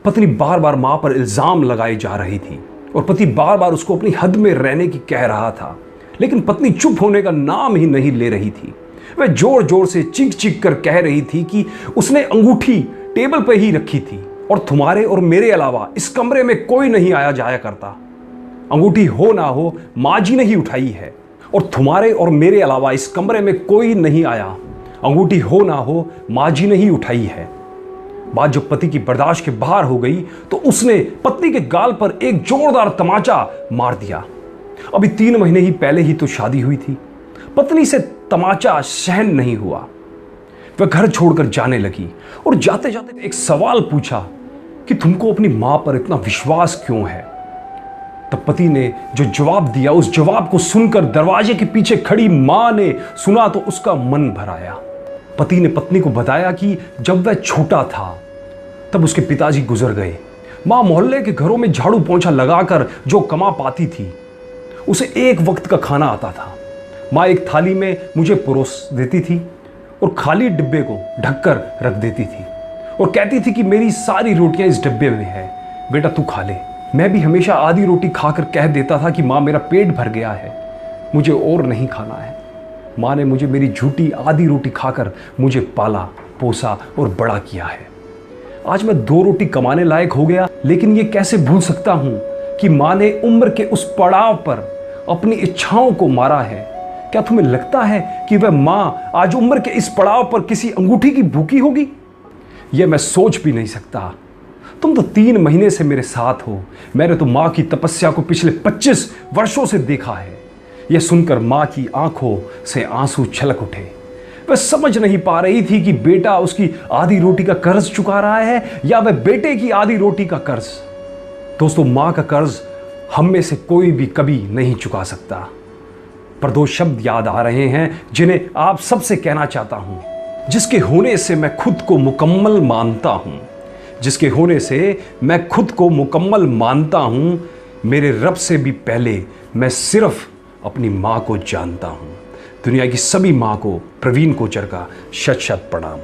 पत्नी बार बार मां पर इल्जाम लगाई जा रही थी और पति बार बार उसको अपनी हद में रहने की कह रहा था, लेकिन पत्नी चुप होने का नाम ही नहीं ले रही थी। वह जोर जोर से चीख चीख कर कह रही थी कि उसने अंगूठी टेबल पर ही रखी थी और तुम्हारे और मेरे अलावा इस कमरे में कोई नहीं आया जाया करता। अंगूठी हो ना हो माँ जी ने ही उठाई है और तुम्हारे और मेरे अलावा इस कमरे में कोई नहीं आया। अंगूठी हो ना हो माँ जी ने ही उठाई है। बात जब पति की बर्दाश्त के बाहर हो गई तो उसने पत्नी के गाल पर एक जोरदार तमाचा मार दिया। अभी 3 महीने ही पहले ही तो शादी हुई थी। पत्नी से तमाचा सहन नहीं हुआ। वह घर छोड़कर जाने लगी और जाते जाते एक सवाल पूछा कि तुमको अपनी मां पर इतना विश्वास क्यों है। तब पति ने जो जवाब दिया, उस जवाब को सुनकर दरवाजे के पीछे खड़ी मां ने सुना तो उसका मन भर आया। पति ने पत्नी को बताया कि जब वह छोटा था तब उसके पिताजी गुजर गए। मां मोहल्ले के घरों में झाड़ू पोंछा लगाकर जो कमा पाती थी उसे एक वक्त का खाना आता था। मां एक थाली में मुझे परोस देती थी और खाली डिब्बे को ढककर रख देती थी और कहती थी कि मेरी सारी रोटियां इस डिब्बे में है, बेटा तू खा ले। मैं भी हमेशा आधी रोटी खाकर कह देता था कि मां मेरा पेट भर गया है, मुझे और नहीं खाना है। मां ने मुझे मेरी झूठी आधी रोटी खाकर मुझे पाला पोसा और बड़ा किया है। आज मैं 2 रोटी कमाने लायक हो गया, लेकिन ये कैसे भूल सकता हूं कि मां ने उम्र के उस पड़ाव पर अपनी इच्छाओं को मारा है। क्या तुम्हें लगता है कि वह मां आज उम्र के इस पड़ाव पर किसी अंगूठी की भूखी होगी? यह मैं सोच भी नहीं सकता। तुम तो 3 महीने से मेरे साथ हो। मैंने तो मां की तपस्या को पिछले 25 वर्षों से देखा है। यह सुनकर मां की आंखों से आंसू छलक उठे। वह समझ नहीं पा रही थी कि बेटा उसकी आधी रोटी का कर्ज चुका रहा है या वह बेटे की आधी रोटी का कर्ज। दोस्तों, मां का कर्ज हम में से कोई भी कभी नहीं चुका सकता। पर 2 शब्द याद आ रहे हैं जिन्हें आप सबसे कहना चाहता हूं। जिसके होने से मैं खुद को मुकम्मल मानता हूं, जिसके होने से मैं खुद को मुकम्मल मानता हूं, मेरे रब से भी पहले मैं सिर्फ अपनी मां को जानता हूं। दुनिया की सभी मां को प्रवीण कोचर का शत शत प्रणाम।